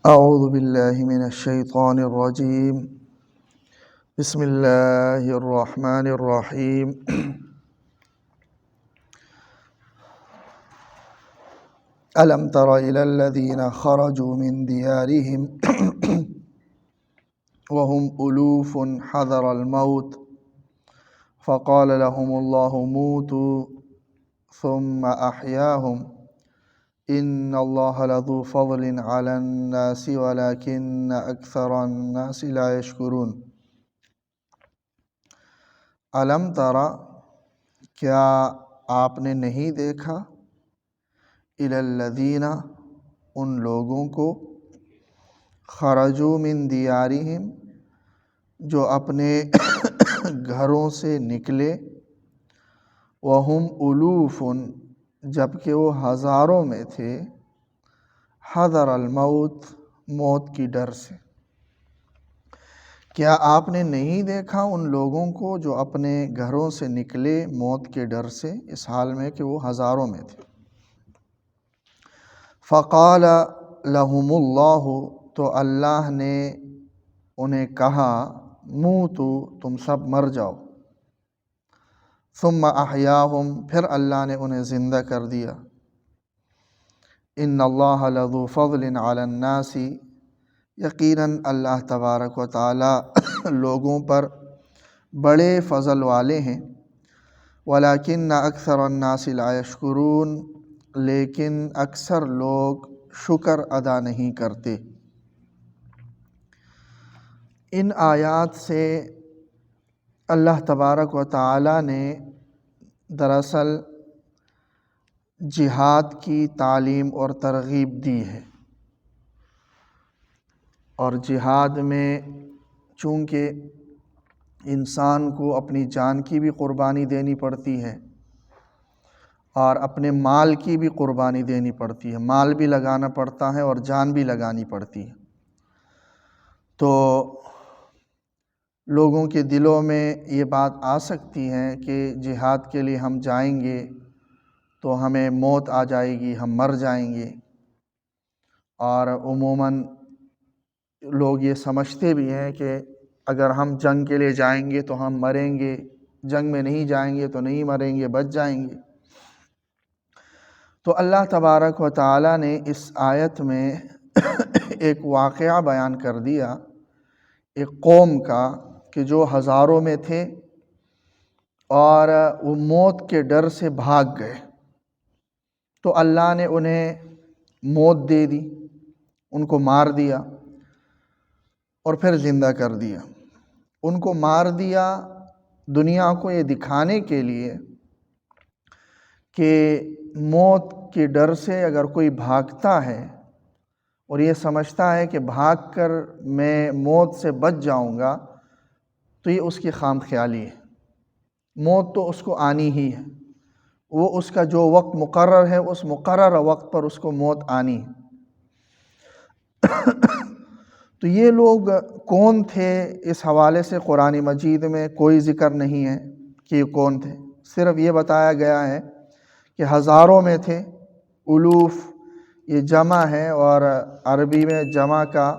اعوذ باللہ من الشیطان الرجیم بسم اللہ الرحمن الرحیم الم تر الی الذین خرجوا من دیارہم وهم الوف حذر الموت فقال لهم اللہ موتوا ثم احیاهم ان اللہ لذو فضل علی الناس ولکن اکثر الناس لا یشکرون۔ الم ترى، کیا آپ نے نہیں دیکھا، الی الذین، ان لوگوں کو، خرجوا من دیارہم، جو اپنے گھروں سے نکلے، وہم الوف، جبکہ وہ ہزاروں میں تھے، حذر الموت، موت کی ڈر سے۔ کیا آپ نے نہیں دیکھا ان لوگوں کو جو اپنے گھروں سے نکلے موت کے ڈر سے، اس حال میں کہ وہ ہزاروں میں تھے۔ فقال لهم اللہ، تو اللہ نے انہیں کہا، موتوا، تم سب مر جاؤ۔ ثم احیاہم، پھر اللہ نے انہیں زندہ کر دیا۔ ان اللہ لذو فضل علی الناس، یقیناً اللہ تبارک و تعالی لوگوں پر بڑے فضل والے ہیں۔ ولیکن اکثر الناس لا یشکرون، لیکن اکثر لوگ شکر ادا نہیں کرتے۔ ان آیات سے اللہ تبارک و تعالی نے دراصل جہاد کی تعلیم اور ترغیب دی ہے، اور جہاد میں چونکہ انسان کو اپنی جان کی بھی قربانی دینی پڑتی ہے اور اپنے مال کی بھی قربانی دینی پڑتی ہے، مال بھی لگانا پڑتا ہے اور جان بھی لگانی پڑتی ہے۔ تو لوگوں کے دلوں میں یہ بات آ سکتی ہے کہ جہاد کے لیے ہم جائیں گے تو ہمیں موت آ جائے گی، ہم مر جائیں گے، اور عموماً لوگ یہ سمجھتے بھی ہیں کہ اگر ہم جنگ کے لیے جائیں گے تو ہم مریں گے، جنگ میں نہیں جائیں گے تو نہیں مریں گے، بچ جائیں گے۔ تو اللہ تبارک و تعالی نے اس آیت میں ایک واقعہ بیان کر دیا، ایک قوم کا کہ جو ہزاروں میں تھے اور وہ موت کے ڈر سے بھاگ گئے، تو اللہ نے انہیں موت دے دی، ان کو مار دیا اور پھر زندہ کر دیا۔ ان کو مار دیا دنیا کو یہ دکھانے کے لیے کہ موت کے ڈر سے اگر کوئی بھاگتا ہے اور یہ سمجھتا ہے کہ بھاگ کر میں موت سے بچ جاؤں گا، تو یہ اس کی خام خیالی ہے۔ موت تو اس کو آنی ہی ہے، وہ اس کا جو وقت مقرر ہے اس مقرر وقت پر اس کو موت آنی ہے۔ تو یہ لوگ کون تھے، اس حوالے سے قرآن مجید میں کوئی ذکر نہیں ہے کہ یہ کون تھے، صرف یہ بتایا گیا ہے کہ ہزاروں میں تھے۔ الوف یہ جمع ہے، اور عربی میں جمع کا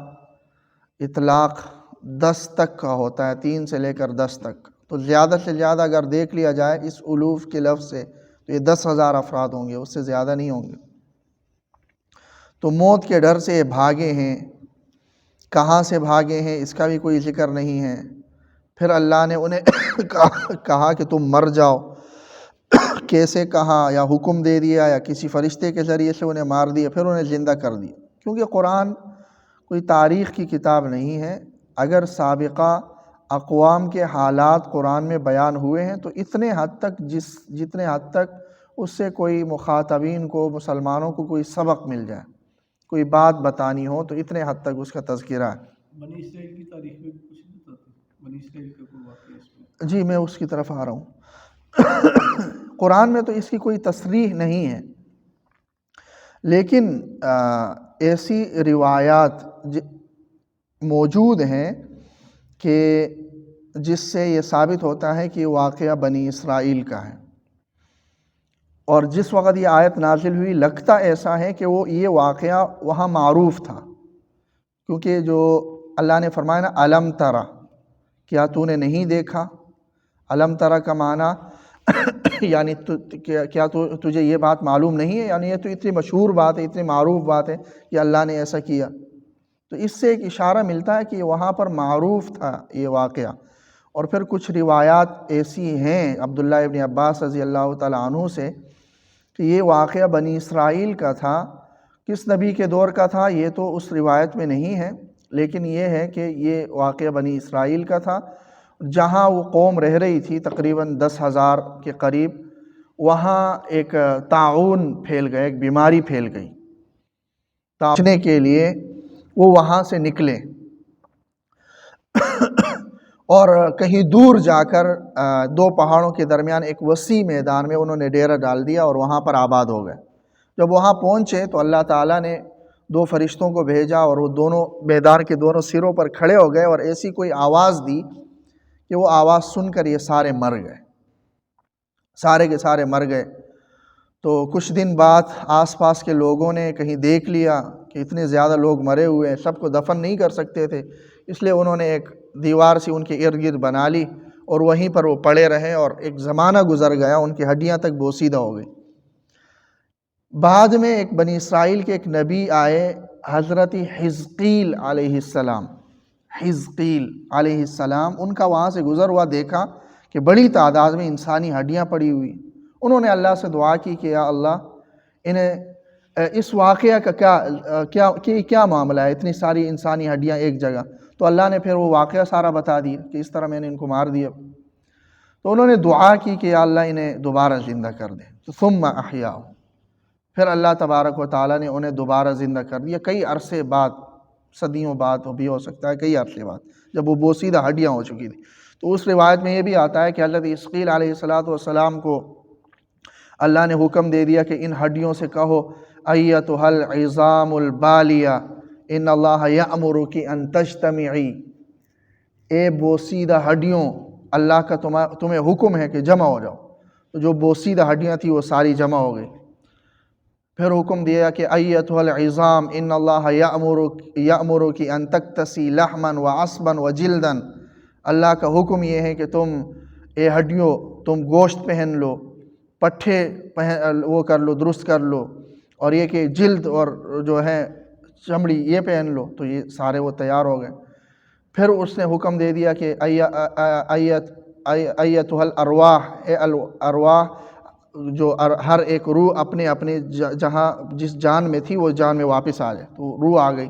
اطلاق 10 تک کا ہوتا ہے، 3 سے لے کر 10 تک۔ تو زیادہ سے زیادہ اگر دیکھ لیا جائے اس الوف کے لفظ سے تو یہ 10,000 افراد ہوں گے، اس سے زیادہ نہیں ہوں گے۔ تو موت کے ڈر سے یہ بھاگے ہیں، کہاں سے بھاگے ہیں اس کا بھی کوئی ذکر نہیں ہے۔ پھر اللہ نے انہیں کہا کہ تم مر جاؤ، کیسے کہا، یا حکم دے دیا یا کسی فرشتے کے ذریعے سے انہیں مار دیا، پھر انہیں زندہ کر دیا۔ کیونکہ قرآن کوئی تاریخ کی کتاب نہیں ہے، اگر سابقہ اقوام کے حالات قرآن میں بیان ہوئے ہیں تو اتنے حد تک جتنے حد تک اس سے کوئی مخاطبین کو، مسلمانوں کو کوئی سبق مل جائے، کوئی بات بتانی ہو، تو اتنے حد تک اس کا تذکرہ ہے۔ بنی اسرائیل کی تاریخ میں بھی کچھ نہیں بتاتے، بنی اسرائیل کا کوئی واقعہ اس میں؟ جی میں اس کی طرف آ رہا ہوں۔ قرآن میں تو اس کی کوئی تصریح نہیں ہے، لیکن ایسی روایات موجود ہیں کہ جس سے یہ ثابت ہوتا ہے کہ یہ واقعہ بنی اسرائیل کا ہے، اور جس وقت یہ آیت نازل ہوئی لگتا ایسا ہے کہ یہ واقعہ وہاں معروف تھا، کیونکہ جو اللہ نے فرمایا نا علم ترا، کیا تو نے نہیں دیکھا؟ علم ترا کا معنی یعنی کیا تجھے یہ بات معلوم نہیں ہے، یعنی یہ تو اتنی مشہور بات ہے، اتنی معروف بات ہے کہ اللہ نے ایسا کیا. تو اس سے ایک اشارہ ملتا ہے کہ وہاں پر معروف تھا یہ واقعہ. اور پھر کچھ روایات ایسی ہیں عبداللہ ابن عباس رضی اللہ تعالیٰ عنہ سے کہ یہ واقعہ بنی اسرائیل کا تھا. کس نبی کے دور کا تھا یہ تو اس روایت میں نہیں ہے، لیکن یہ ہے کہ یہ واقعہ بنی اسرائیل کا تھا. جہاں وہ قوم رہ رہی تھی تقریباً 10,000 کے قریب، وہاں ایک طاعون پھیل گیا، ایک بیماری پھیل گئی. بچنے کے لیے وہ وہاں سے نکلے اور کہیں دور جا کر دو پہاڑوں کے درمیان ایک وسیع میدان میں انہوں نے ڈیرہ ڈال دیا اور وہاں پر آباد ہو گئے. جب وہاں پہنچے تو اللہ تعالیٰ نے 2 فرشتوں کو بھیجا اور وہ دونوں میدان کے دونوں سروں پر کھڑے ہو گئے اور ایسی کوئی آواز دی کہ وہ آواز سن کر یہ سارے مر گئے، سارے کے سارے مر گئے. تو کچھ دن بعد آس پاس کے لوگوں نے کہیں دیکھ لیا کہ اتنے زیادہ لوگ مرے ہوئے ہیں، سب کو دفن نہیں کر سکتے تھے، اس لیے انہوں نے ایک دیوار سی ان کے ارد گرد بنا لی اور وہیں پر وہ پڑے رہے اور ایک زمانہ گزر گیا، ان کی ہڈیاں تک بوسیدہ ہو گئی. بعد میں ایک بنی اسرائیل کے ایک نبی آئے، حضرت حزقیل علیہ السلام. حزقیل علیہ السلام ان کا وہاں سے گزر ہوا، دیکھا کہ بڑی تعداد میں انسانی ہڈیاں پڑی ہوئی. انہوں نے اللہ سے دعا کی کہ یا اللہ انہیں اس واقعہ کا کیا معاملہ ہے، اتنی ساری انسانی ہڈیاں ایک جگہ. تو اللہ نے پھر وہ واقعہ سارا بتا دیا کہ اس طرح میں نے ان کو مار دیا. تو انہوں نے دعا کی کہ یا اللہ انہیں دوبارہ زندہ کر دے. تو ثم احیاہ، پھر اللہ تبارک و تعالیٰ نے انہیں دوبارہ زندہ کر دیا کئی عرصے بعد، صدیوں بعد بھی ہو سکتا ہے، کئی عرصے بعد، جب وہ بوسیدہ ہڈیاں ہو چکی تھی. تو اس روایت میں یہ بھی آتا ہے کہ حضرت حزقیل علیہ السلام کو اللہ نے حکم دے دیا کہ ان ہڈیوں سے کہو ایتھا العظام البالیہ ان اللہ یأمرک ان تجتمعی، اے بوسیدہ ہڈیوں اللہ کا تمہیں حکم ہے کہ جمع ہو جاؤ. تو جو بوسیدہ ہڈیاں تھیں وہ ساری جمع ہو گئی. پھر حکم دیا کہ ایتھا العظام ان اللہ یأمرک ان تکتسی لحما وعصبا وجلدا، اللہ کا حکم یہ ہے کہ تم اے ہڈیوں تم گوشت پہن لو، پٹھے وہ کر لو، درست کر لو، اور یہ کہ جلد اور جو ہے چمڑی یہ پہن لو. تو یہ سارے وہ تیار ہو گئے. پھر اس نے حکم دے دیا کہ ایتھا الارواح، اے ارواح، جو ہر ایک روح اپنے اپنے جہاں جس جان میں تھی وہ جان میں واپس آ جائے. تو روح آ گئی.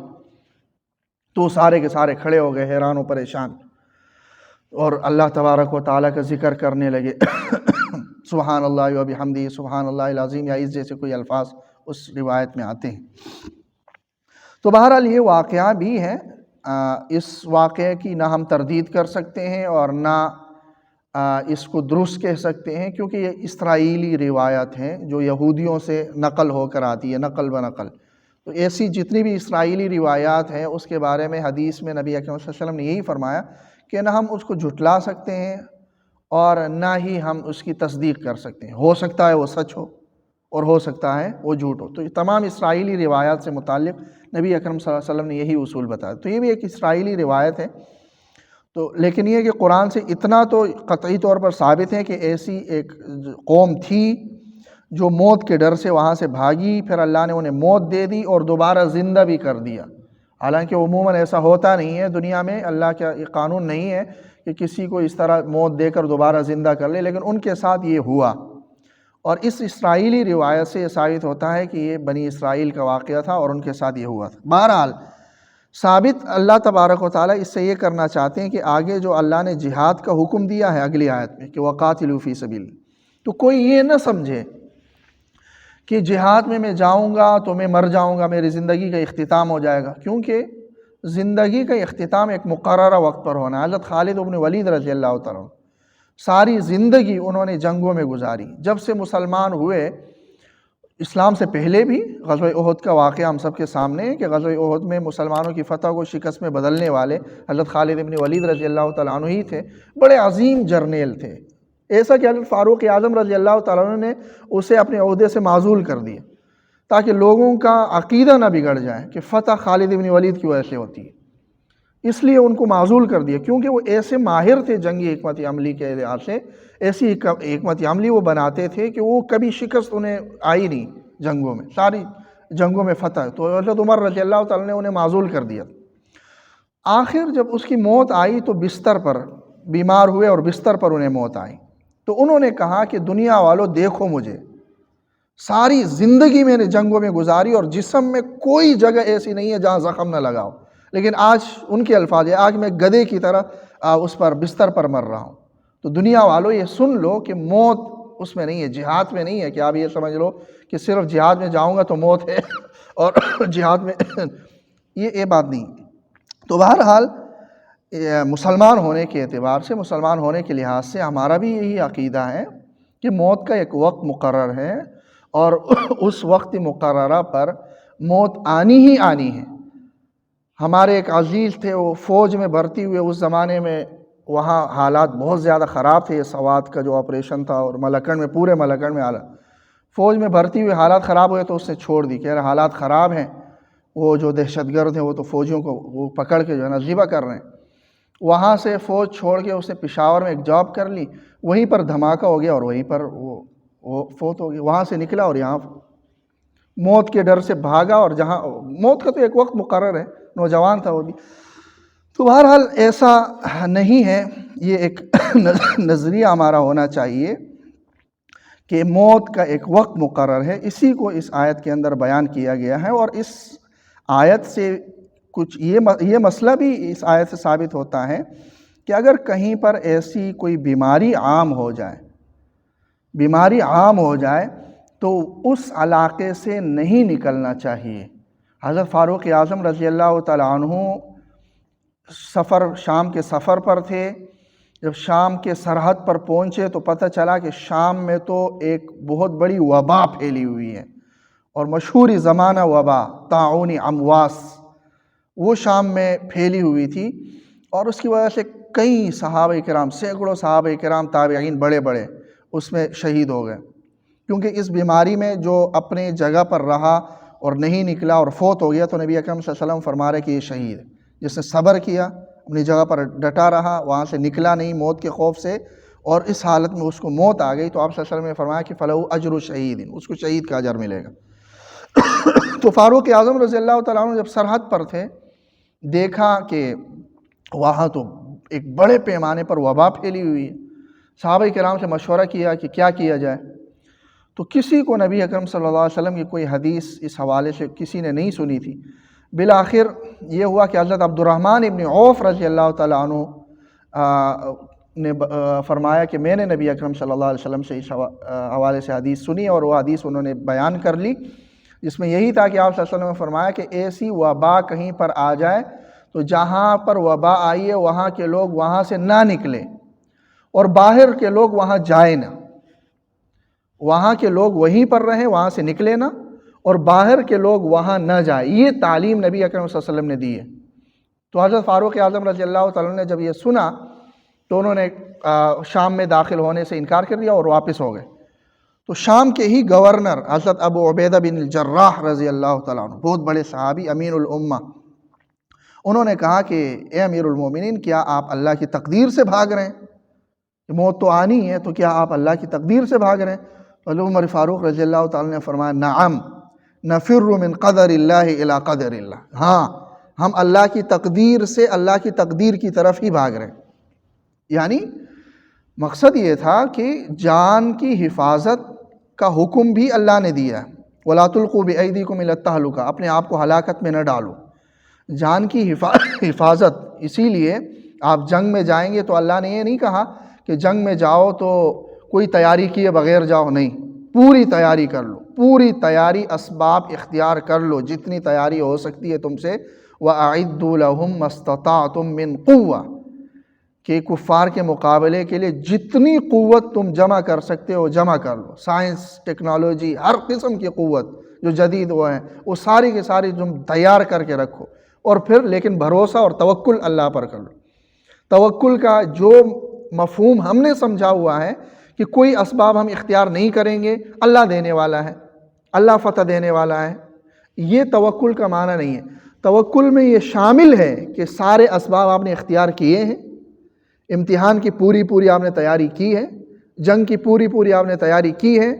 تو سارے کے سارے کھڑے ہو گئے حیران و پریشان اور اللہ تبارک و تعالیٰ کا ذکر کرنے لگے. سبحان اللہ و بحمدہ سبحان اللہ العظیم یا اس جیسے کوئی الفاظ اس روایت میں آتے ہیں. تو بہرحال یہ واقعہ بھی ہے. اس واقعے کی نہ ہم تردید کر سکتے ہیں اور نہ اس کو درست کہہ سکتے ہیں، کیونکہ یہ اسرائیلی روایت ہیں جو یہودیوں سے نقل ہو کر آتی ہے، نقل بنقل. تو ایسی جتنی بھی اسرائیلی روایات ہیں اس کے بارے میں حدیث میں نبی اکرم صلی اللہ علیہ وسلم نے یہی فرمایا کہ نہ ہم اس کو جھٹلا سکتے ہیں اور نہ ہی ہم اس کی تصدیق کر سکتے ہیں. ہو سکتا ہے وہ سچ ہو اور ہو سکتا ہے وہ جھوٹ ہو. تو یہ تمام اسرائیلی روایات سے متعلق نبی اکرم صلی اللہ علیہ وسلم نے یہی اصول بتایا. تو یہ بھی ایک اسرائیلی روایت ہے. تو لیکن یہ کہ قرآن سے اتنا تو قطعی طور پر ثابت ہے کہ ایسی ایک قوم تھی جو موت کے ڈر سے وہاں سے بھاگی، پھر اللہ نے انہیں موت دے دی اور دوبارہ زندہ بھی کر دیا. حالانکہ عموماً ایسا ہوتا نہیں ہے دنیا میں، اللہ کا یہ قانون نہیں ہے کہ کسی کو اس طرح موت دے کر دوبارہ زندہ کر لے، لیکن ان کے ساتھ یہ ہوا. اور اس اسرائیلی روایت سے یہ ثابت ہوتا ہے کہ یہ بنی اسرائیل کا واقعہ تھا اور ان کے ساتھ یہ ہوا تھا. بہرحال ثابت اللہ تبارک و تعالیٰ اس سے یہ کرنا چاہتے ہیں کہ آگے جو اللہ نے جہاد کا حکم دیا ہے اگلی آیت میں کہ وقاتلوا فی سبیل، تو کوئی یہ نہ سمجھے کہ جہاد میں جاؤں گا تو میں مر جاؤں گا، میری زندگی کا اختتام ہو جائے گا. کیونکہ زندگی کا اختتام ایک مقررہ وقت پر ہونا ہے. حضرت خالد بن ولید رضی اللہ تعالیٰ ساری زندگی انہوں نے جنگوں میں گزاری. جب سے مسلمان ہوئے، اسلام سے پہلے بھی غزوہ احد کا واقعہ ہم سب کے سامنے ہے کہ غزوہ احد میں مسلمانوں کی فتح کو شکست میں بدلنے والے حضرت خالد بن ولید رضی اللہ تعالیٰ عنہ ہی تھے. بڑے عظیم جرنیل تھے، ایسا کہ حضرت فاروق اعظم رضی اللہ تعالیٰ عنہ نے اسے اپنے عہدے سے معزول کر دیا تاکہ لوگوں کا عقیدہ نہ بگڑ جائے کہ فتح خالد بن ولید کی وجہ سے ہوتی ہے. اس لیے ان کو معزول کر دیا، کیونکہ وہ ایسے ماہر تھے جنگی حکمت عملی کے لحاظ سے، ایسی حکمت عملی وہ بناتے تھے کہ وہ کبھی شکست انہیں آئی نہیں جنگوں میں، ساری جنگوں میں فتح۔ تو حضرت عمر رضی اللہ تعالیٰ نے انہیں معزول کر دیا۔ آخر جب اس کی موت آئی تو بستر پر بیمار ہوئے اور بستر پر انہیں موت آئی، تو انہوں نے کہا کہ دنیا والوں دیکھو مجھے، ساری زندگی میں نے جنگوں میں گزاری اور جسم میں کوئی جگہ ایسی نہیں ہے جہاں زخم نہ لگاؤ، لیکن آج ان کے الفاظ ہے، آج میں گدھے کی طرح اس پر بستر پر مر رہا ہوں۔ تو دنیا والوں یہ سن لو کہ موت اس میں نہیں ہے، جہاد میں نہیں ہے، کہ آپ یہ سمجھ لو کہ صرف جہاد میں جاؤں گا تو موت ہے اور جہاد میں یہ بات نہیں۔ تو بہرحال مسلمان ہونے کے اعتبار سے، مسلمان ہونے کے لحاظ سے ہمارا بھی یہی عقیدہ ہے کہ موت کا ایک وقت مقرر ہے اور اس وقت مقررہ پر موت آنی ہی آنی ہے۔ ہمارے ایک عزیز تھے، وہ فوج میں بھرتی ہوئے، اس زمانے میں وہاں حالات بہت زیادہ خراب تھے، یہ سوات کا جو آپریشن تھا اور ملکنڈ میں، پورے ملکنڈ میں حالات، فوج میں بھرتی ہوئے حالات خراب ہوئے تو اس نے چھوڑ دی، کہہ رہے حالات خراب ہیں، وہ جو دہشت گرد ہیں وہ تو فوجیوں کو وہ پکڑ کے جو ہے نا ذبح کر رہے ہیں۔ وہاں سے فوج چھوڑ کے اس نے پشاور میں ایک جاب کر لی، وہیں پر دھماکہ ہو گیا اور وہیں پر وہ فوت ہو گیا۔ وہاں سے نکلا اور یہاں موت کے ڈر سے بھاگا، اور جہاں موت کا تو ایک وقت مقرر ہے، نوجوان تھا وہ بھی۔ تو بہرحال ایسا نہیں ہے، یہ ایک نظریہ ہمارا ہونا چاہیے کہ موت کا ایک وقت مقرر ہے، اسی کو اس آیت کے اندر بیان کیا گیا ہے۔ اور اس آیت سے کچھ یہ مسئلہ بھی اس آیت سے ثابت ہوتا ہے کہ اگر کہیں پر ایسی کوئی بیماری عام ہو جائے تو اس علاقے سے نہیں نکلنا چاہیے۔ حضرت فاروق اعظم رضی اللہ تعالیٰ عنہ شام کے سفر پر تھے، جب شام کے سرحد پر پہنچے تو پتہ چلا کہ شام میں تو ایک بہت بڑی وبا پھیلی ہوئی ہے، اور مشہور زمانہ وبا طاعون امواس وہ شام میں پھیلی ہوئی تھی، اور اس کی وجہ سے کئی صحابہ کرام، سینکڑوں صحابہ کرام تابعین بڑے بڑے اس میں شہید ہو گئے، کیونکہ اس بیماری میں جو اپنے جگہ پر رہا اور نہیں نکلا اور فوت ہو گیا تو نبی اکرم صلی اللہ علیہ وسلم فرما رہے کہ یہ شہید ہے۔ جس نے صبر کیا، اپنی جگہ پر ڈٹا رہا، وہاں سے نکلا نہیں موت کے خوف سے، اور اس حالت میں اس کو موت آ گئی، تو آپ صلی اللہ علیہ وسلم نے فرمایا کہ فَلَهُ أَجْرُ شَهِيدٍ، اس کو شہید کا اجر ملے گا۔ تو فاروق اعظم رضی اللہ تعالیٰ عنہ جب سرحد پر تھے، دیکھا کہ وہاں تو ایک بڑے پیمانے پر وبا پھیلی ہوئی ہے، صحابہ کرام سے مشورہ کیا کہ کیا کیا جائے، تو کسی کو نبی اکرم صلی اللہ علیہ وسلم کی کوئی حدیث اس حوالے سے کسی نے نہیں سنی تھی۔ بالآخر یہ ہوا کہ حضرت عبد الرحمن ابن عوف رضی اللہ تعالیٰ عنہ نے فرمایا کہ میں نے نبی اکرم صلی اللہ علیہ وسلم سے اس حوالے سے حدیث سنی، اور وہ حدیث انہوں نے بیان کر لی، جس میں یہی تھا کہ آپ صلی اللہ علیہ وسلم نے فرمایا کہ ایسی وبا کہیں پر آ جائے تو جہاں پر وبا آئی ہے وہاں کے لوگ وہاں سے نہ نکلیں، اور باہر کے لوگ وہاں جائیں نہ، وہاں کے لوگ وہیں پر رہیں، وہاں سے نکلے نہ، اور باہر کے لوگ وہاں نہ جائیں۔ یہ تعلیم نبی اکرم صلی اللہ علیہ وسلم نے دی ہے۔ تو حضرت فاروق اعظم رضی اللہ تعالیٰ نے جب یہ سنا تو انہوں نے شام میں داخل ہونے سے انکار کر دیا اور واپس ہو گئے۔ تو شام کے ہی گورنر حضرت ابو عبیدہ بن الجراح رضی اللہ تعالیٰ عنہ، بہت بڑے صحابی، امین الامہ، انہوں نے کہا کہ اے امیر المومنین، کیا آپ اللہ کی تقدیر سے بھاگ رہے ہیں؟ موت تو آنی ہے، تو کیا آپ اللہ کی تقدیر سے بھاگ رہے ہیں؟ حضرت عمر فاروق رضی اللہ تعالیٰ نے فرمایا نعم نفر من قدر اللہ الی قدر اللہ، ہاں ہم اللہ کی تقدیر سے اللہ کی تقدیر کی طرف ہی بھاگ رہے ہیں۔ یعنی مقصد یہ تھا کہ جان کی حفاظت کا حکم بھی اللہ نے دیا ہے، وَلَا تُلْقُوا بِأَيْدِيكُمْ إِلَى التَّهْلُكَةِ، اپنے آپ کو ہلاکت میں نہ ڈالو۔ جان کی حفاظت، اسی لیے آپ جنگ میں جائیں گے تو اللہ نے یہ نہیں کہا کہ جنگ میں جاؤ تو کوئی تیاری کیے بغیر جاؤ، نہیں، پوری تیاری کر لو، پوری تیاری، اسباب اختیار کر لو، جتنی تیاری ہو سکتی ہے تم سے۔ وَأَعِدُّوا لَهُم مَّا اسْتَطَعْتُم مِّن قُوَّةٍ، کہ کفار کے مقابلے کے لیے جتنی قوت تم جمع کر سکتے ہو جمع کر لو، سائنس، ٹیکنالوجی، ہر قسم کی قوت جو جدید وہ ہیں وہ ساری کی ساری تم تیار کر کے رکھو، اور پھر لیکن بھروسہ اور توکل اللہ پر کر لو۔ توکل کا جو مفہوم ہم نے سمجھا ہوا ہے کہ کوئی اسباب ہم اختیار نہیں کریں گے، اللہ دینے والا ہے، اللہ فتح دینے والا ہے، یہ توکل کا معنی نہیں ہے۔ توکل میں یہ شامل ہے کہ سارے اسباب آپ نے اختیار کیے ہیں، امتحان کی پوری آپ نے تیاری کی ہے، جنگ کی پوری آپ نے تیاری کی ہے،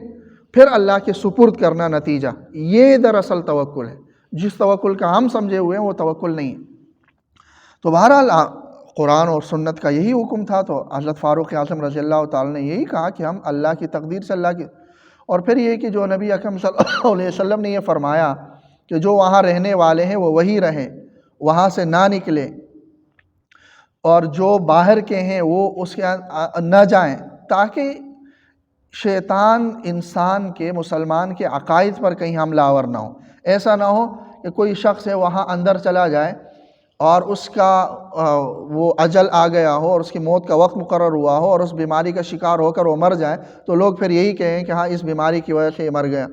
پھر اللہ کے سپرد کرنا نتیجہ، یہ دراصل توکل ہے۔ جس توکل کا ہم سمجھے ہوئے ہیں وہ توکل نہیں ہے۔ تو بہرحال قرآن اور سنت کا یہی حکم تھا، تو حضرت فاروق اعظم رضی اللہ تعالیٰ نے یہی کہا کہ ہم اللہ کی تقدیر سے اللہ کی، اور پھر یہ کہ جو نبی اکرم صلی اللہ علیہ وسلم نے یہ فرمایا کہ جو وہاں رہنے والے ہیں وہ وہی رہیں، وہاں سے نہ نکلے، اور جو باہر کے ہیں وہ اس کے نہ جائیں، تاکہ شیطان انسان کے، مسلمان کے عقائد پر کہیں حملہ آور نہ ہو۔ ایسا نہ ہو کہ کوئی شخص ہے وہاں اندر چلا جائے اور اس کا وہ اجل آ گیا ہو اور اس کی موت کا وقت مقرر ہوا ہو اور اس بیماری کا شکار ہو کر وہ مر جائے، تو لوگ پھر یہی کہیں کہ ہاں اس بیماری کی وجہ سے یہ مر گیا،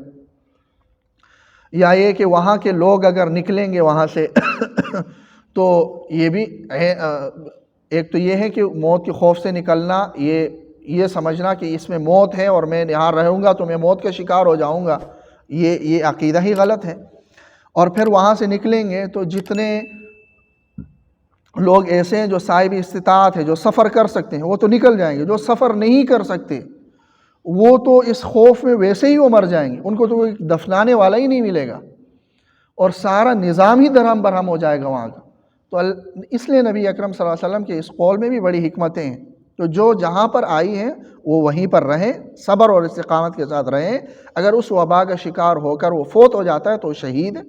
یا یہ کہ وہاں کے لوگ اگر نکلیں گے وہاں سے تو یہ بھی ایک تو یہ ہے کہ موت کے خوف سے نکلنا، یہ سمجھنا کہ اس میں موت ہے اور میں یہاں رہوں گا تو میں موت کا شکار ہو جاؤں گا، یہ عقیدہ ہی غلط ہے۔ اور پھر وہاں سے نکلیں گے تو جتنے لوگ ایسے ہیں جو صاحب استطاعت ہے، جو سفر کر سکتے ہیں، وہ تو نکل جائیں گے، جو سفر نہیں کر سکتے وہ تو اس خوف میں ویسے ہی وہ مر جائیں گے، ان کو تو کوئی دفنانے والا ہی نہیں ملے گا اور سارا نظام ہی درہم برہم ہو جائے گا وہاں کا۔ تو اس لیے نبی اکرم صلی اللہ علیہ وسلم کے اس قول میں بھی بڑی حکمتیں ہیں، تو جو جہاں پر آئی ہیں وہ وہیں پر رہیں، صبر اور استقامت کے ساتھ رہیں۔ اگر اس وبا کا شکار ہو کر وہ فوت ہو جاتا ہے تو شہید ہے،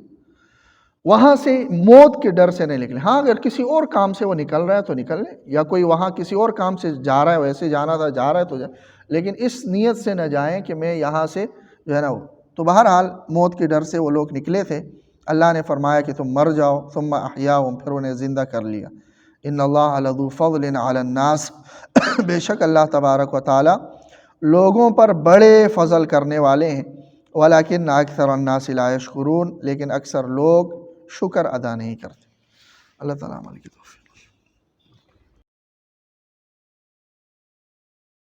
وہاں سے موت کے ڈر سے نہیں نکلے۔ ہاں اگر کسی اور کام سے وہ نکل رہا ہے تو نکل لے، یا کوئی وہاں کسی اور کام سے جا رہا ہے، ویسے جانا تھا جا رہا ہے تو جائے، لیکن اس نیت سے نہ جائیں کہ میں یہاں سے جو ہے نا وہ۔ تو بہرحال موت کے ڈر سے وہ لوگ نکلے تھے، اللہ نے فرمایا کہ تم مر جاؤ، ثم احیاہم، پھر انہیں زندہ کر لیا۔ ان اللہ لذو فضل علی الناس، بے شک اللہ تبارک و تعالی لوگوں پر بڑے فضل کرنے والے ہیں، ولکن اکثر الناس لا یشکرون، لیکن اکثر لوگ شکر ادا نہیں کرتے۔ اللہ تعالیٰ عمل کی توفیق۔